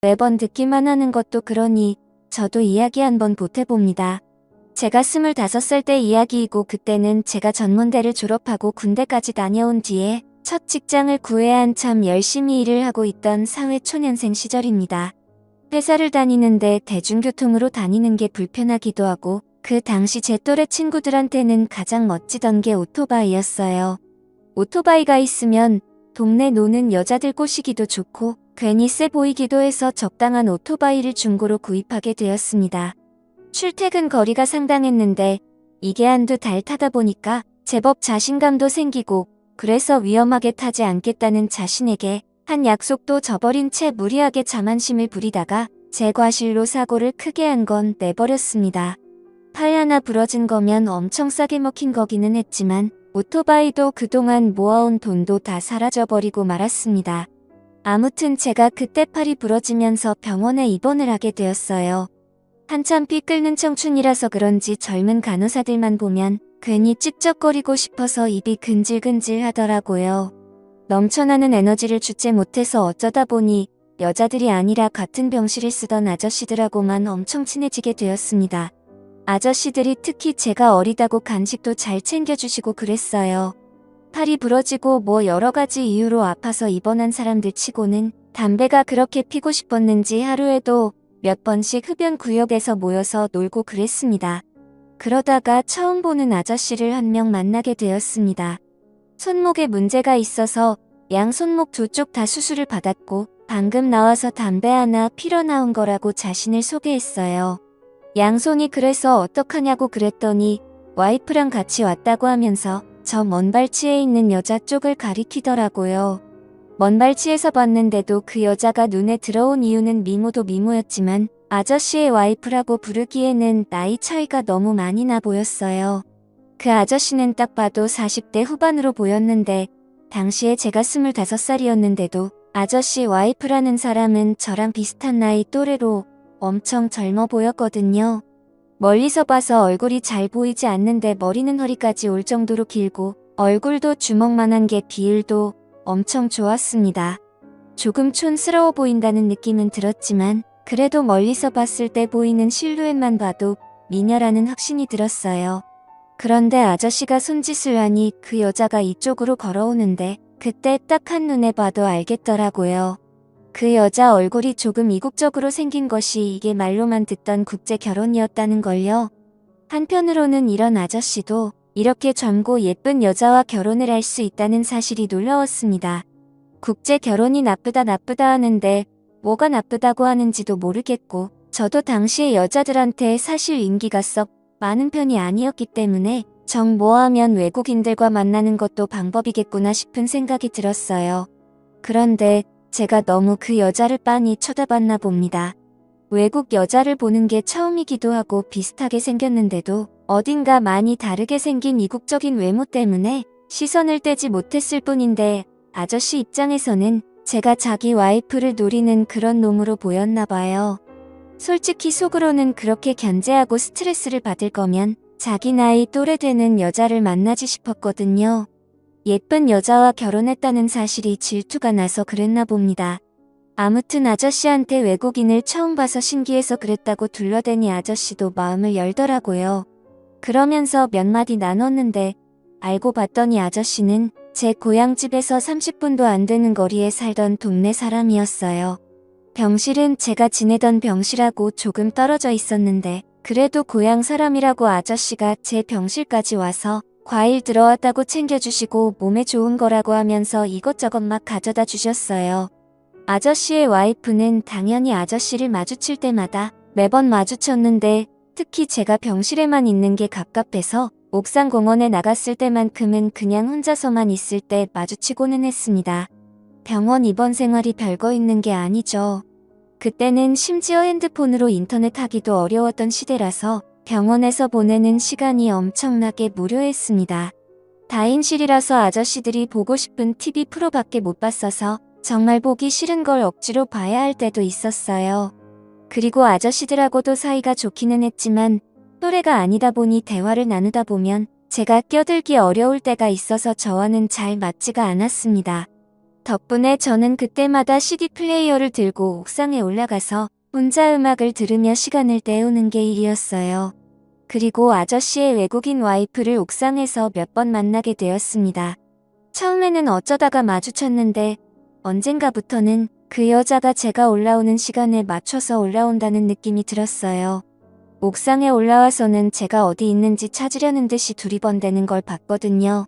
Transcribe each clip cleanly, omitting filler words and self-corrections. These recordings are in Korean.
매번 듣기만 하는 것도 그러니 저도 이야기 한번 보태봅니다. 제가 25살 때 이야기이고 그때는 제가 전문대를 졸업하고 군대까지 다녀온 뒤에 첫 직장을 구해야 한참 열심히 일을 하고 있던 사회초년생 시절입니다. 회사를 다니는데 대중교통으로 다니는 게 불편하기도 하고 그 당시 제 또래 친구들한테는 가장 멋지던 게 오토바이였어요. 오토바이가 있으면 동네 노는 여자들 꼬시기도 좋고 괜히 세 보이기도 해서 적당한 오토바이를 중고로 구입하게 되었습니다. 출퇴근 거리가 상당했는데 이게 한두 달 타다 보니까 제법 자신감도 생기고 그래서 위험하게 타지 않겠다는 자신에게 한 약속도 저버린 채 무리하게 자만심을 부리다가 제 과실로 사고를 크게 한 건 내버렸습니다. 팔 하나 부러진 거면 엄청 싸게 먹힌 거기는 했지만 오토바이도 그동안 모아온 돈도 다 사라져버리고 말았습니다. 아무튼 제가 그때 팔이 부러지면서 병원에 입원을 하게 되었어요. 한참 피 끓는 청춘이라서 그런지 젊은 간호사들만 보면 괜히 찝쩍거리고 싶어서 입이 근질근질 하더라고요. 넘쳐나는 에너지를 주체 못해서 어쩌다 보니 여자들이 아니라 같은 병실을 쓰던 아저씨들하고만 엄청 친해지게 되었습니다. 아저씨들이 특히 제가 어리다고 간식도 잘 챙겨주시고 그랬어요. 팔이 부러지고 뭐 여러가지 이유로 아파서 입원한 사람들 치고는 담배가 그렇게 피고 싶었는지 하루에도 몇 번씩 흡연 구역에서 모여서 놀고 그랬습니다. 그러다가 처음 보는 아저씨를 한 명 만나게 되었습니다. 손목에 문제가 있어서 양 손목 두 쪽 다 수술을 받았고 방금 나와서 담배 하나 피러 나온 거라고 자신을 소개했어요. 양손이 그래서 어떡하냐고 그랬더니 와이프랑 같이 왔다고 하면서 저 먼발치에 있는 여자 쪽을 가리키더라고요. 먼발치에서 봤는데도 그 여자가 눈에 들어온 이유는 미모도 미모였지만 아저씨의 와이프라고 부르기에는 나이 차이가 너무 많이 나 보였어요. 그 아저씨는 딱 봐도 40대 후반으로 보였는데 당시에 제가 25살이었는데도 아저씨 와이프라는 사람은 저랑 비슷한 나이 또래로 엄청 젊어 보였거든요. 멀리서 봐서 얼굴이 잘 보이지 않는데 머리는 허리까지 올 정도로 길고 얼굴도 주먹만한 게 비율도 엄청 좋았습니다. 조금 촌스러워 보인다는 느낌은 들었지만 그래도 멀리서 봤을 때 보이는 실루엣만 봐도 미녀라는 확신이 들었어요. 그런데 아저씨가 손짓을 하니 그 여자가 이쪽으로 걸어오는데 그때 딱 한눈에 봐도 알겠더라고요. 그 여자 얼굴이 조금 이국적으로 생긴 것이 이게 말로만 듣던 국제 결혼이었다는 걸요. 한편으로는 이런 아저씨도 이렇게 젊고 예쁜 여자와 결혼을 할 수 있다는 사실이 놀라웠습니다. 국제 결혼이 나쁘다 하는데 뭐가 나쁘다고 하는지도 모르겠고 저도 당시에 여자들한테 사실 인기가 썩 많은 편이 아니었기 때문에 정 모아하면 외국인들과 만나는 것도 방법이겠구나 싶은 생각이 들었어요. 그런데 제가 너무 그 여자를 빤히 쳐다봤나 봅니다. 외국 여자를 보는 게 처음이기도 하고 비슷하게 생겼는데도 어딘가 많이 다르게 생긴 이국적인 외모 때문에 시선을 떼지 못했을 뿐인데 아저씨 입장에서는 제가 자기 와이프를 노리는 그런 놈으로 보였나 봐요. 솔직히 속으로는 그렇게 견제하고 스트레스를 받을 거면 자기 나이 또래 되는 여자를 만나지 싶었거든요. 예쁜 여자와 결혼했다는 사실이 질투가 나서 그랬나 봅니다. 아무튼 아저씨한테 외국인을 처음 봐서 신기해서 그랬다고 둘러대니 아저씨도 마음을 열더라고요. 그러면서 몇 마디 나눴는데 알고 봤더니 아저씨는 제 고향집에서 30분도 안 되는 거리에 살던 동네 사람이었어요. 병실은 제가 지내던 병실하고 조금 떨어져 있었는데 그래도 고향 사람이라고 아저씨가 제 병실까지 와서 과일 들어왔다고 챙겨주시고 몸에 좋은 거라고 하면서 이것저것 막 가져다 주셨어요. 아저씨의 와이프는 당연히 아저씨를 마주칠 때마다 매번 마주쳤는데 특히 제가 병실에만 있는 게 갑갑해서 옥상 공원에 나갔을 때만큼은 그냥 혼자서만 있을 때 마주치고는 했습니다. 병원 입원 생활이 별거 있는 게 아니죠. 그때는 심지어 핸드폰으로 인터넷 하기도 어려웠던 시대라서 병원에서 보내는 시간이 엄청나게 무료했습니다. 다인실이라서 아저씨들이 보고 싶은 TV 프로밖에 못 봤어서 정말 보기 싫은 걸 억지로 봐야 할 때도 있었어요. 그리고 아저씨들하고도 사이가 좋기는 했지만 또래가 아니다 보니 대화를 나누다 보면 제가 껴들기 어려울 때가 있어서 저와는 잘 맞지가 않았습니다. 덕분에 저는 그때마다 CD 플레이어를 들고 옥상에 올라가서 혼자 음악을 들으며 시간을 때우는 게 일이었어요. 그리고 아저씨의 외국인 와이프를 옥상에서 몇 번 만나게 되었습니다. 처음에는 어쩌다가 마주쳤는데 언젠가부터는 그 여자가 제가 올라오는 시간에 맞춰서 올라온다는 느낌이 들었어요. 옥상에 올라와서는 제가 어디 있는지 찾으려는 듯이 두리번대는 걸 봤거든요.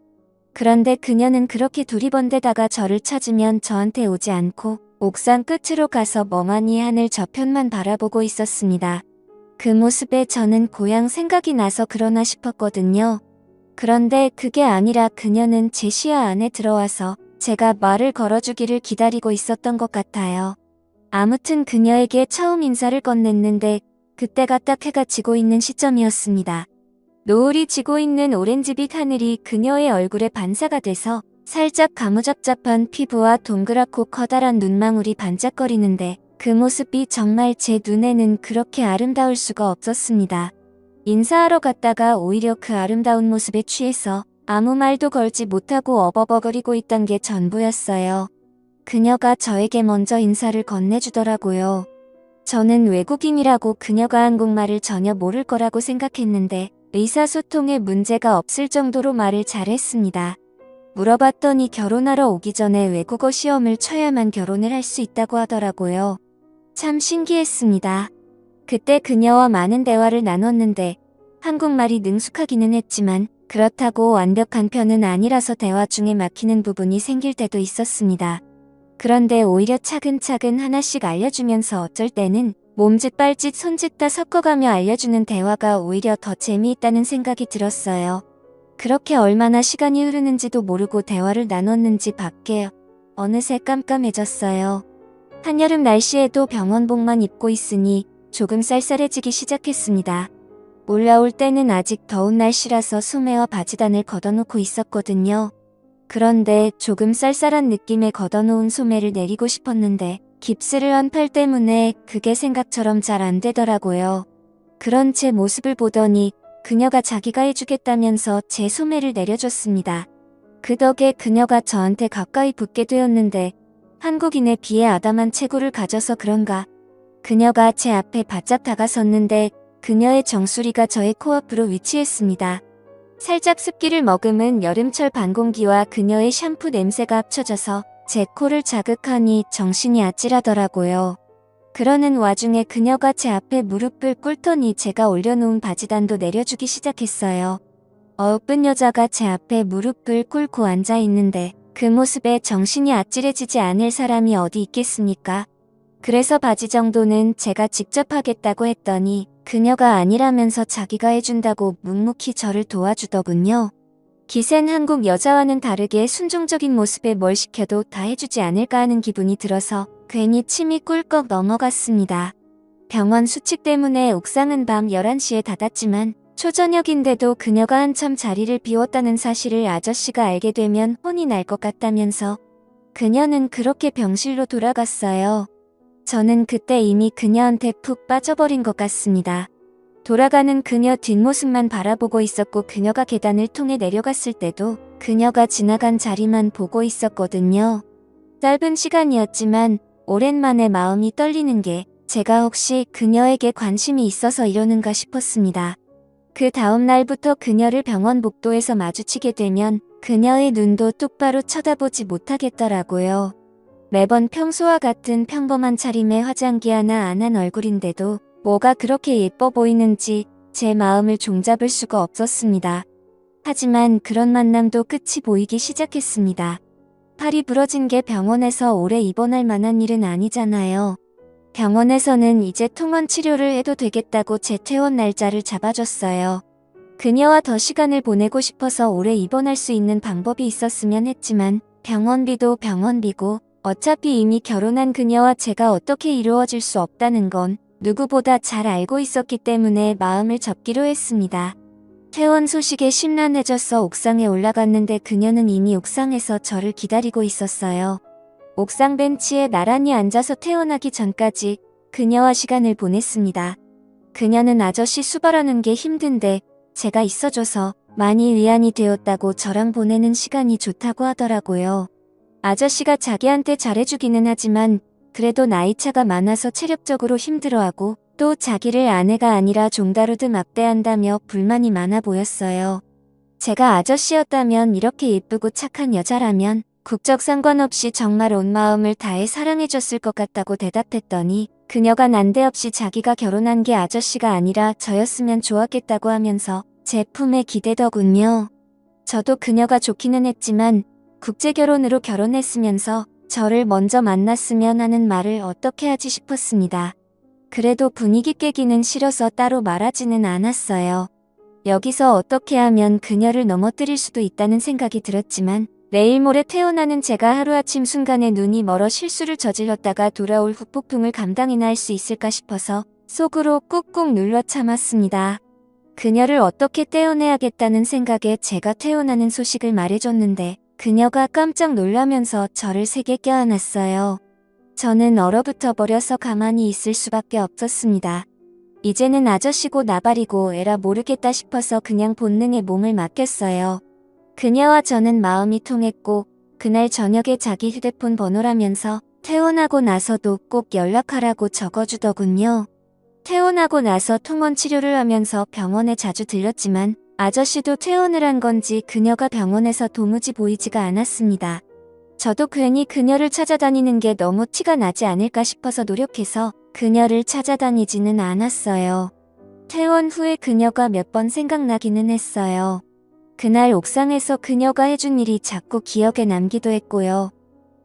그런데 그녀는 그렇게 두리번대다가 저를 찾으면 저한테 오지 않고 옥상 끝으로 가서 멍하니 하늘 저편만 바라보고 있었습니다. 그 모습에 저는 고향 생각이 나서 그러나 싶었거든요. 그런데 그게 아니라 그녀는 제 시야 안에 들어와서 제가 말을 걸어주기를 기다리고 있었던 것 같아요. 아무튼 그녀에게 처음 인사를 건넸는데 그때가 딱 해가 지고 있는 시점이었습니다. 노을이 지고 있는 오렌지빛 하늘이 그녀의 얼굴에 반사가 돼서 살짝 가무잡잡한 피부와 동그랗고 커다란 눈망울이 반짝거리는데 그 모습이 정말 제 눈에는 그렇게 아름다울 수가 없었습니다. 인사하러 갔다가 오히려 그 아름다운 모습에 취해서 아무 말도 걸지 못하고 어버버거리고 있던 게 전부였어요. 그녀가 저에게 먼저 인사를 건네주더라고요. 저는 외국인이라고 그녀가 한국말을 전혀 모를 거라고 생각했는데 의사소통에 문제가 없을 정도로 말을 잘했습니다. 물어봤더니 결혼하러 오기 전에 외국어 시험을 쳐야만 결혼을 할 수 있다고 하더라고요. 참 신기했습니다. 그때 그녀와 많은 대화를 나눴는데 한국말이 능숙하기는 했지만 그렇다고 완벽한 편은 아니라서 대화 중에 막히는 부분이 생길 때도 있었습니다. 그런데 오히려 차근차근 하나씩 알려주면서 어쩔 때는 몸짓 발짓 손짓 다 섞어가며 알려주는 대화가 오히려 더 재미있다는 생각이 들었어요. 그렇게 얼마나 시간이 흐르는지도 모르고 대화를 나눴는지 밖에 어느새 깜깜해졌어요. 한여름 날씨에도 병원복만 입고 있으니 조금 쌀쌀해지기 시작했습니다. 올라올 때는 아직 더운 날씨라서 소매와 바지단을 걷어놓고 있었거든요. 그런데 조금 쌀쌀한 느낌에 걷어놓은 소매를 내리고 싶었는데 깁스를 한 팔 때문에 그게 생각처럼 잘 안 되더라고요. 그런 제 모습을 보더니 그녀가 자기가 해주겠다면서 제 소매를 내려줬습니다. 그 덕에 그녀가 저한테 가까이 붙게 되었는데 한국인에 비해 아담한 체구를 가져서 그런가 그녀가 제 앞에 바짝 다가섰는데 그녀의 정수리가 저의 코앞으로 위치했습니다. 살짝 습기를 머금은 여름철 반공기와 그녀의 샴푸 냄새가 합쳐져서 제 코를 자극하니 정신이 아찔하더라고요. 그러는 와중에 그녀가 제 앞에 무릎을 꿇더니 제가 올려놓은 바지단도 내려주기 시작했어요. 어여쁜 여자가 제 앞에 무릎을 꿇고 앉아있는데 그 모습에 정신이 아찔해지지 않을 사람이 어디 있겠습니까? 그래서 바지 정도는 제가 직접 하겠다고 했더니 그녀가 아니라면서 자기가 해준다고 묵묵히 저를 도와주더군요. 기센 한국 여자와는 다르게 순종적인 모습에 뭘 시켜도 다 해주지 않을까 하는 기분이 들어서 괜히 침이 꿀꺽 넘어갔습니다. 병원 수칙 때문에 옥상은 밤 11시에 닫았지만 초저녁인데도 그녀가 한참 자리를 비웠다는 사실을 아저씨가 알게 되면 혼이 날 것 같다면서 그녀는 그렇게 병실로 돌아갔어요. 저는 그때 이미 그녀한테 푹 빠져버린 것 같습니다. 돌아가는 그녀 뒷모습만 바라보고 있었고 그녀가 계단을 통해 내려갔을 때도 그녀가 지나간 자리만 보고 있었거든요. 짧은 시간이었지만 오랜만에 마음이 떨리는 게 제가 혹시 그녀에게 관심이 있어서 이러는가 싶었습니다. 그 다음 날부터 그녀를 병원 복도에서 마주치게 되면 그녀의 눈도 똑바로 쳐다보지 못하겠더라고요. 매번 평소와 같은 평범한 차림에 화장기 하나 안 한 얼굴인데도 뭐가 그렇게 예뻐 보이는지 제 마음을 종잡을 수가 없었습니다. 하지만 그런 만남도 끝이 보이기 시작했습니다. 팔이 부러진 게 병원에서 오래 입원할 만한 일은 아니잖아요. 병원에서는 이제 통원 치료를 해도 되겠다고 제 퇴원 날짜를 잡아줬어요. 그녀와 더 시간을 보내고 싶어서 오래 입원할 수 있는 방법이 있었으면 했지만 병원비도 병원비고 어차피 이미 결혼한 그녀와 제가 어떻게 이루어질 수 없다는 건 누구보다 잘 알고 있었기 때문에 마음을 접기로 했습니다. 퇴원 소식에 심란해져서 옥상에 올라갔는데 그녀는 이미 옥상에서 저를 기다리고 있었어요. 옥상 벤치에 나란히 앉아서 퇴원하기 전까지 그녀와 시간을 보냈습니다. 그녀는 아저씨 수발하는 게 힘든데 제가 있어줘서 많이 위안이 되었다고 저랑 보내는 시간이 좋다고 하더라고요. 아저씨가 자기한테 잘해주기는 하지만 그래도 나이차가 많아서 체력적으로 힘들어하고 또 자기를 아내가 아니라 종다루듯 막대한다며 불만이 많아 보였어요. 제가 아저씨였다면 이렇게 예쁘고 착한 여자라면 국적 상관없이 정말 온 마음을 다해 사랑해줬을 것 같다고 대답했더니 그녀가 난데없이 자기가 결혼한 게 아저씨가 아니라 저였으면 좋았겠다고 하면서 제 품에 기대더군요. 저도 그녀가 좋기는 했지만 국제결혼으로 결혼했으면서 저를 먼저 만났으면 하는 말을 어떻게 하지 싶었습니다. 그래도 분위기 깨기는 싫어서 따로 말하지는 않았어요. 여기서 어떻게 하면 그녀를 넘어뜨릴 수도 있다는 생각이 들었지만 내일 모레 태어나는 제가 하루아침 순간에 눈이 멀어 실수를 저질렀다가 돌아올 후폭풍을 감당이나 할 수 있을까 싶어서 속으로 꾹꾹 눌러 참았습니다. 그녀를 어떻게 떼어내야겠다는 생각에 제가 태어나는 소식을 말해줬는데 그녀가 깜짝 놀라면서 저를 세게 껴안았어요. 저는 얼어붙어 버려서 가만히 있을 수밖에 없었습니다. 이제는 아저씨고 나발이고 에라 모르겠다 싶어서 그냥 본능에 몸을 맡겼어요. 그녀와 저는 마음이 통했고 그날 저녁에 자기 휴대폰 번호라면서 퇴원하고 나서도 꼭 연락하라고 적어주더군요. 퇴원하고 나서 통원 치료를 하면서 병원에 자주 들렸지만 아저씨도 퇴원을 한 건지 그녀가 병원에서 도무지 보이지가 않았습니다. 저도 괜히 그녀를 찾아다니는 게 너무 티가 나지 않을까 싶어서 노력해서 그녀를 찾아다니지는 않았어요. 퇴원 후에 그녀가 몇 번 생각나기는 했어요. 그날 옥상에서 그녀가 해준 일이 자꾸 기억에 남기도 했고요.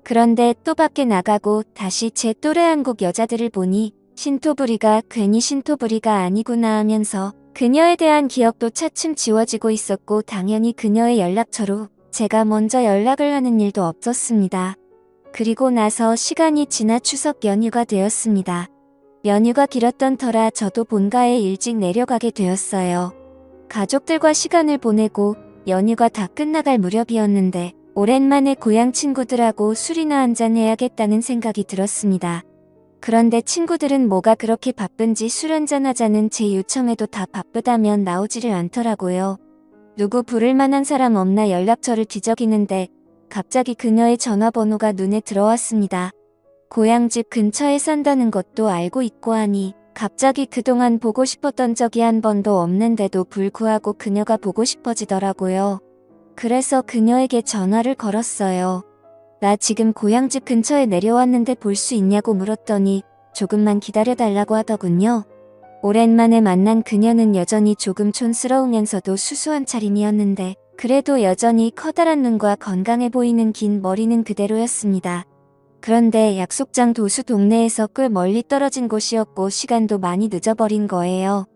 그런데 또 밖에 나가고 다시 제 또래 한국 여자들을 보니 신토부리가 괜히 신토부리가 아니구나 하면서 그녀에 대한 기억도 차츰 지워지고 있었고 당연히 그녀의 연락처로 제가 먼저 연락을 하는 일도 없었습니다. 그리고 나서 시간이 지나 추석 연휴가 되었습니다. 연휴가 길었던 터라 저도 본가에 일찍 내려가게 되었어요. 가족들과 시간을 보내고 연휴가 다 끝나갈 무렵이었는데 오랜만에 고향 친구들하고 술이나 한잔 해야겠다는 생각이 들었습니다. 그런데 친구들은 뭐가 그렇게 바쁜지 술 한잔 하자는 제 요청에도 다 바쁘다면 나오지를 않더라고요. 누구 부를 만한 사람 없나 연락처를 뒤적이는데 갑자기 그녀의 전화번호가 눈에 들어왔습니다. 고향집 근처에 산다는 것도 알고 있고 하니 갑자기 그동안 보고 싶었던 적이 한 번도 없는데도 불구하고 그녀가 보고 싶어지더라고요. 그래서 그녀에게 전화를 걸었어요. 나 지금 고향집 근처에 내려왔는데 볼 수 있냐고 물었더니 조금만 기다려달라고 하더군요. 오랜만에 만난 그녀는 여전히 조금 촌스러우면서도 수수한 차림이었는데 그래도 여전히 커다란 눈과 건강해 보이는 긴 머리는 그대로였습니다. 그런데 약속장 도수 동네에서 꽤 멀리 떨어진 곳이었고 시간도 많이 늦어버린 거예요.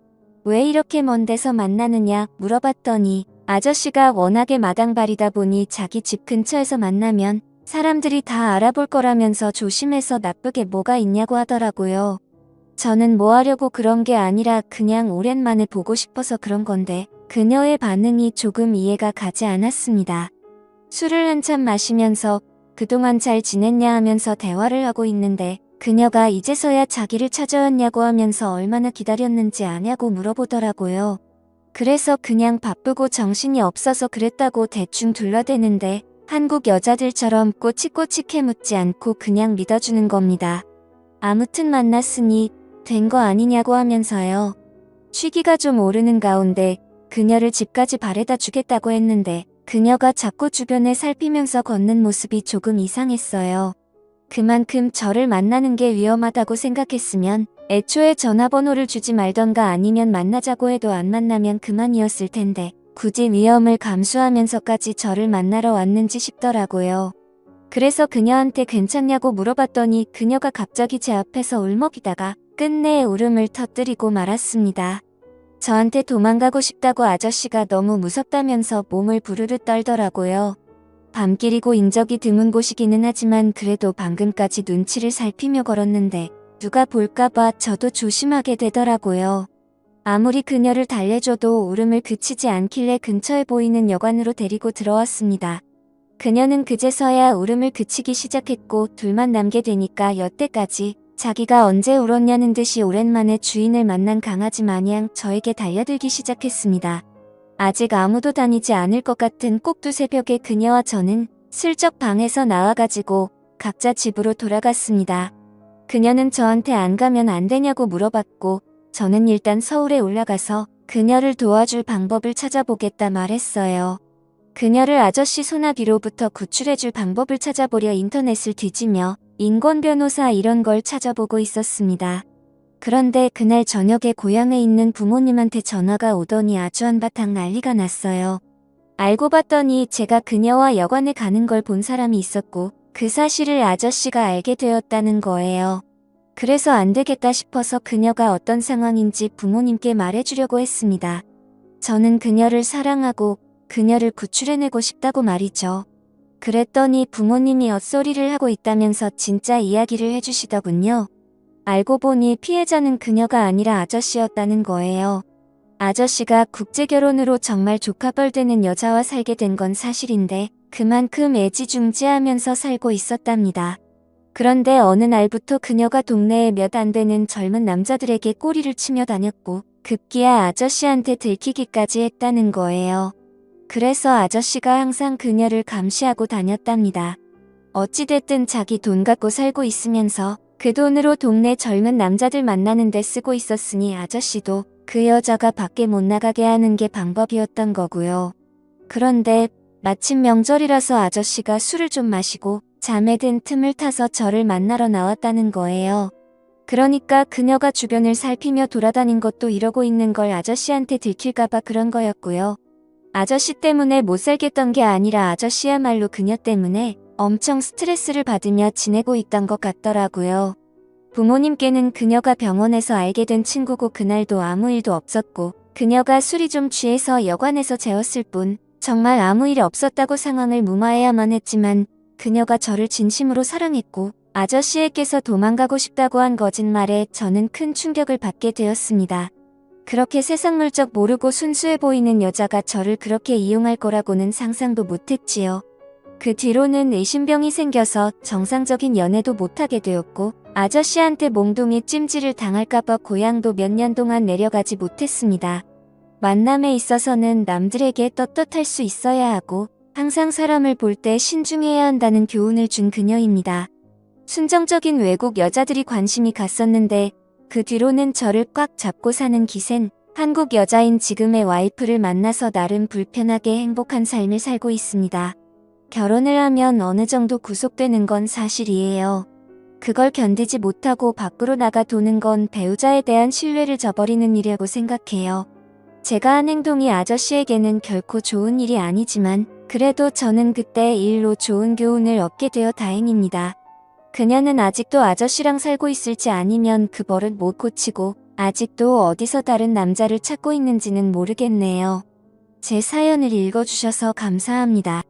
왜 이렇게 먼 데서 만나느냐 물어봤더니 아저씨가 워낙에 마당발이다 보니 자기 집 근처에서 만나면 사람들이 다 알아볼 거라면서 조심해서 나쁘게 뭐가 있냐고 하더라고요. 저는 뭐 하려고 그런 게 아니라 그냥 오랜만에 보고 싶어서 그런 건데 그녀의 반응이 조금 이해가 가지 않았습니다. 술을 한참 마시면서 그동안 잘 지냈냐 하면서 대화를 하고 있는데 그녀가 이제서야 자기를 찾아왔냐고 하면서 얼마나 기다렸는지 아냐고 물어보더라고요. 그래서 그냥 바쁘고 정신이 없어서 그랬다고 대충 둘러대는데 한국 여자들처럼 꼬치꼬치 캐묻지 않고 그냥 믿어주는 겁니다. 아무튼 만났으니 된 거 아니냐고 하면서요. 취기가 좀 오르는 가운데 그녀를 집까지 바래다 주겠다고 했는데 그녀가 자꾸 주변을 살피면서 걷는 모습이 조금 이상했어요. 그만큼 저를 만나는 게 위험하다고 생각했으면 애초에 전화번호를 주지 말던가 아니면 만나자고 해도 안 만나면 그만이었을 텐데 굳이 위험을 감수하면서까지 저를 만나러 왔는지 싶더라고요. 그래서 그녀한테 괜찮냐고 물어봤더니 그녀가 갑자기 제 앞에서 울먹이다가 끝내 울음을 터뜨리고 말았습니다. 저한테 도망가고 싶다고 아저씨가 너무 무섭다면서 몸을 부르르 떨더라고요. 밤길이고 인적이 드문 곳이기는 하지만 그래도 방금까지 눈치를 살피며 걸었는데 누가 볼까봐 저도 조심하게 되더라고요. 아무리 그녀를 달래줘도 울음을 그치지 않길래 근처에 보이는 여관으로 데리고 들어왔습니다. 그녀는 그제서야 울음을 그치기 시작했고 둘만 남게 되니까 여태까지 자기가 언제 울었냐는 듯이 오랜만에 주인을 만난 강아지 마냥 저에게 달려들기 시작했습니다. 아직 아무도 다니지 않을 것 같은 꼭두 새벽에 그녀와 저는 슬쩍 방에서 나와가지고 각자 집으로 돌아갔습니다. 그녀는 저한테 안 가면 안 되냐고 물어봤고 저는 일단 서울에 올라가서 그녀를 도와줄 방법을 찾아보겠다 말했어요. 그녀를 아저씨 소나기로부터 구출해줄 방법을 찾아보려 인터넷을 뒤지며 인권 변호사 이런 걸 찾아보고 있었습니다. 그런데 그날 저녁에 고향에 있는 부모님한테 전화가 오더니 아주 한바탕 난리가 났어요. 알고 봤더니 제가 그녀와 여관에 가는 걸 본 사람이 있었고 그 사실을 아저씨가 알게 되었다는 거예요. 그래서 안 되겠다 싶어서 그녀가 어떤 상황인지 부모님께 말해주려고 했습니다. 저는 그녀를 사랑하고 그녀를 구출해내고 싶다고 말이죠. 그랬더니 부모님이 헛소리를 하고 있다면서 진짜 이야기를 해주시더군요. 알고 보니 피해자는 그녀가 아니라 아저씨였다는 거예요. 아저씨가 국제결혼으로 정말 조카뻘 되는 여자와 살게 된 건 사실인데 그만큼 애지중지하면서 살고 있었답니다. 그런데 어느 날부터 그녀가 동네에 몇 안 되는 젊은 남자들에게 꼬리를 치며 다녔고 급기야 아저씨한테 들키기까지 했다는 거예요. 그래서 아저씨가 항상 그녀를 감시하고 다녔답니다. 어찌됐든 자기 돈 갖고 살고 있으면서 그 돈으로 동네 젊은 남자들 만나는 데 쓰고 있었으니 아저씨도 그 여자가 밖에 못 나가게 하는 게 방법이었던 거고요. 그런데 마침 명절이라서 아저씨가 술을 좀 마시고 잠에 든 틈을 타서 저를 만나러 나왔다는 거예요. 그러니까 그녀가 주변을 살피며 돌아다닌 것도 이러고 있는 걸 아저씨한테 들킬까봐 그런 거였고요. 아저씨 때문에 못 살겠던 게 아니라 아저씨야말로 그녀 때문에 엄청 스트레스를 받으며 지내고 있던 것 같더라고요. 부모님께는 그녀가 병원에서 알게 된 친구고 그날도 아무 일도 없었고 그녀가 술이 좀 취해서 여관에서 재웠을 뿐 정말 아무 일 없었다고 상황을 무마해야만 했지만 그녀가 저를 진심으로 사랑했고 아저씨에게서 도망가고 싶다고 한 거짓말에 저는 큰 충격을 받게 되었습니다. 그렇게 세상 물적 모르고 순수해 보이는 여자가 저를 그렇게 이용할 거라고는 상상도 못했지요. 그 뒤로는 의심병이 생겨서 정상적인 연애도 못하게 되었고 아저씨한테 몽둥이 찜질을 당할까봐 고향도 몇 년 동안 내려가지 못했습니다. 만남에 있어서는 남들에게 떳떳할 수 있어야 하고 항상 사람을 볼 때 신중해야 한다는 교훈을 준 그녀입니다. 순정적인 외국 여자들이 관심이 갔었는데 그 뒤로는 저를 꽉 잡고 사는 기센 한국 여자인 지금의 와이프를 만나서 나름 불편하게 행복한 삶을 살고 있습니다. 결혼을 하면 어느 정도 구속되는 건 사실이에요. 그걸 견디지 못하고 밖으로 나가 도는 건 배우자에 대한 신뢰를 저버리는 일이라고 생각해요. 제가 한 행동이 아저씨에게는 결코 좋은 일이 아니지만 그래도 저는 그때 일로 좋은 교훈을 얻게 되어 다행입니다. 그녀는 아직도 아저씨랑 살고 있을지 아니면 그 버릇 못 고치고 아직도 어디서 다른 남자를 찾고 있는지는 모르겠네요. 제 사연을 읽어주셔서 감사합니다.